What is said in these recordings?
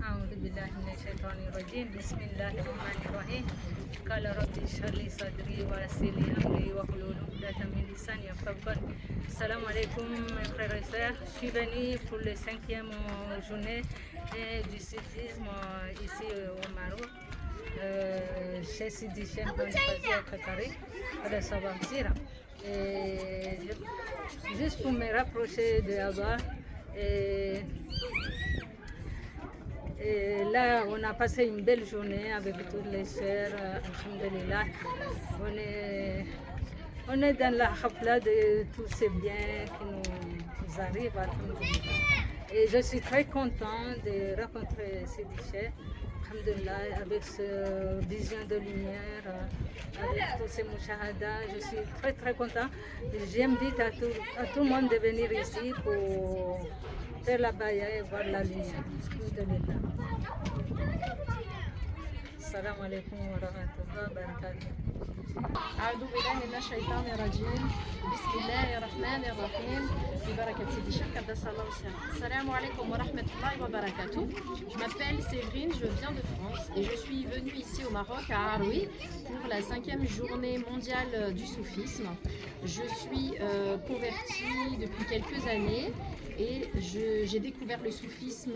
أعوذ بالله من الشيطان الرجيم بسم الله الرحمن الرحيم قال رب اشرح لي صدري ويسر لي أمري واحلل عقدة من لساني يفقهوا قولي. Salam alaikum mes frères et sœurs. Je suis venue pour le 5e journée du soufisme ici au Maroc. Chez Sidi Cheikh Boniface Al-Khatari, de Sabantir. Juste pour me rapprocher de Allah. Et là, on a passé une belle journée avec toutes les sœurs, alhamdulillah. On est dans la hafla de tous ces biens qui nous arrivent, alhamdulillah. Et je suis très content de rencontrer Sidi Cheikh, alhamdulillah, avec cette vision de lumière, avec tous ces mouchahadas. Je suis très très content. J'invite à tout le monde de venir ici pour faire la baya et voir la lumière. Alhamdulillah. Assalamu alaikum wa rahmatullahi wa barakatuh. أعوذ بالله من الشيطان الرجيم بسم الله الرحمن الرحيم ببركة سيدي الشيخ قدس الله سره. السلام عليكم ورحمة الله وبركاته. Je m'appelle Séverine, je viens de France et je suis venue ici au Maroc à Aroui pour la 5e journée mondiale du soufisme. Je suis convertie depuis quelques années et j'ai découvert le soufisme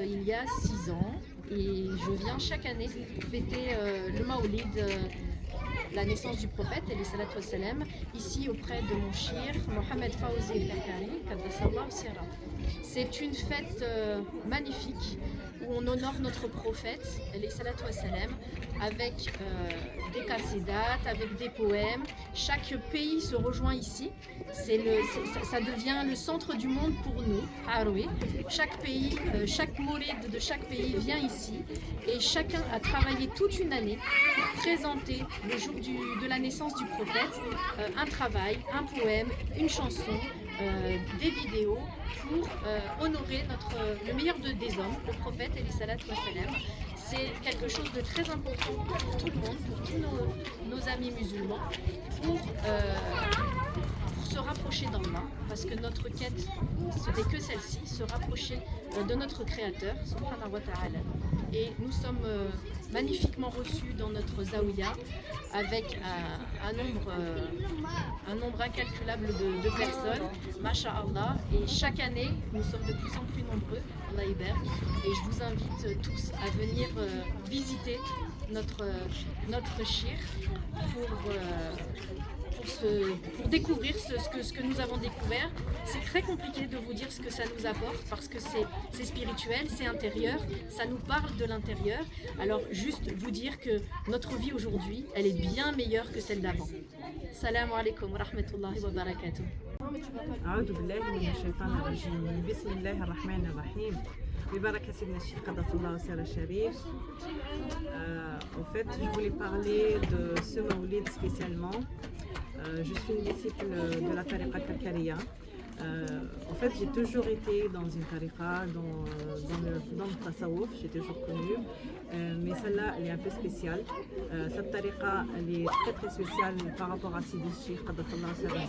il y a 6 ans et je viens chaque année fêter le Maoulid, la naissance du prophète, et les salatu wassalam, ici auprès de mon shir, Mohamed Fawzi El-Bakari, Qaddasallahu sirra. C'est une fête magnifique où on honore notre prophète, les salatu wassalam, avec des qasidat, avec des poèmes. Chaque pays se rejoint ici. Ça devient le centre du monde pour nous, à Aroui. Chaque pays, chaque mouride de chaque pays vient ici et chacun a travaillé toute une année pour présenter le jour de la naissance du prophète un travail, un poème, une chanson, des vidéos pour honorer le meilleur des hommes, le prophète et les salatu wassalam. C'est quelque chose de très important pour tout le monde, pour tous nos amis musulmans, pour se rapprocher d'Allah, parce que notre quête, ce n'est que celle-ci, se rapprocher de notre Créateur, subhanahu wa ta'ala. Et nous sommes magnifiquement reçus dans notre zaouia avec un nombre incalculable de personnes, masha'Allah, et chaque année nous sommes de plus en plus nombreux, Allah Iberg, et je vous invite tous à venir visiter notre shir pour découvrir ce que nous avons découvert. C'est très compliqué de vous dire ce que ça nous apporte parce que c'est spirituel, c'est intérieur, ça nous parle de l'intérieur. Alors juste vous dire que notre vie aujourd'hui, elle est bien meilleure que celle d'avant. Salam alaikum wa rahmatullahi wa barakatuh. أعوذ بالله من الشيطان الرجيم بسم الله الرحمن الرحيم ببركة سيدنا الشيخ قدس الله سره الشريف. En fait, je voulais parler de ce Maoulid spécialement. Je suis une disciple de la tariqa Karkaria. En fait, j'ai toujours été dans une tariqa, dans le tasawwuf, j'ai toujours connu. Mais celle-là, elle est un peu spéciale. Cette tariqa, elle est très très spéciale par rapport à Sidi Cheikh Qaddasallahu sirra,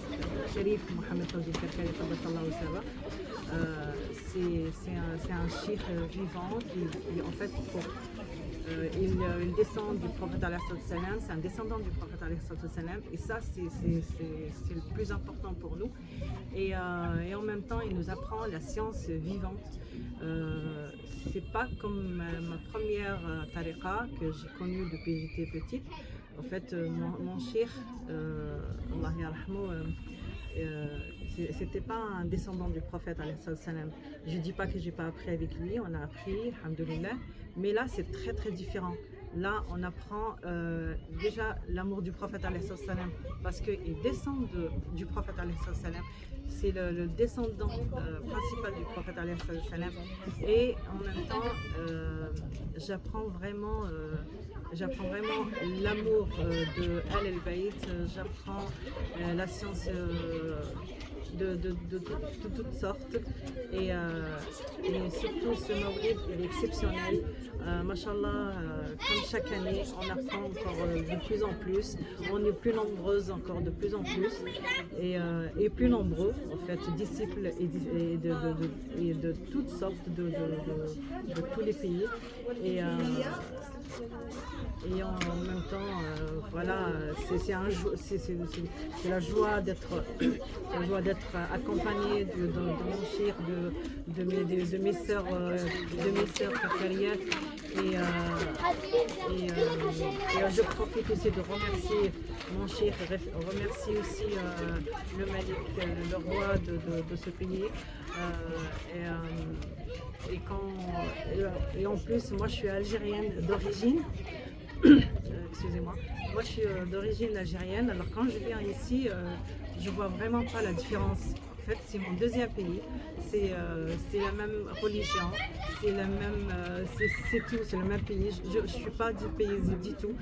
Sharif Mohamed Fawzi El-Karkari Qaddasallahu sirra. C'est un cheikh vivant qui en fait, il descend du prophète alayhi salam, c'est un descendant du prophète alayhi salam, et ça c'est le plus important pour nous. Et en même temps, il nous apprend la science vivante. C'est pas comme ma première tariqa que j'ai connue depuis que j'étais petite. En fait, mon cheikh, Allah yarhamou, c'était pas un descendant du prophète alayhi salam. Je dis pas que j'ai pas appris avec lui, on a appris, alhamdoulilah, mais là c'est très très différent. Là on apprend déjà l'amour du prophète alayhi salam parce qu'il descend du prophète alayhi salam. C'est le descendant principal du prophète alayhi salam, et en même temps j'apprends vraiment l'amour de Al el-Bayt, j'apprends la science de toutes sortes. Et surtout ce Maghreb, il est exceptionnel. Machallah, comme chaque année, on apprend encore de plus en plus. On est plus nombreuses encore de plus en plus. Et plus nombreux, en fait, disciples et de toutes sortes de tous les pays. Et en même temps, voilà, c'est la joie d'être accompagnée de mon chir, de mes sœurs kafariennes. Et je profite aussi de remercier mon chir, remercier aussi le Malik, le roi de ce pays. Et en plus, moi je suis algérienne d'origine. Excusez-moi. Moi je suis d'origine algérienne. Alors quand je viens ici, je vois vraiment pas la différence. En fait, c'est mon deuxième pays. C'est la même religion. C'est la même. C'est tout. C'est le même pays. Je suis pas du pays du tout.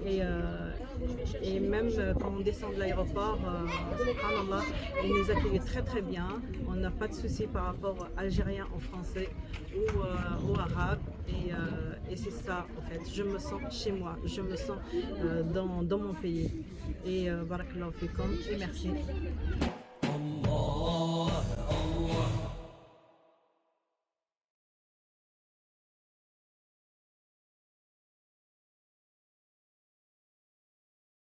Et même quand on descend de l'aéroport, subhanallah, ils nous accueillent très très bien. On n'a pas de soucis par rapport algérien en français ou arabe. Et c'est ça en fait. Je me sens chez moi. Je me sens dans mon pays. Et barakallahu fikum et merci.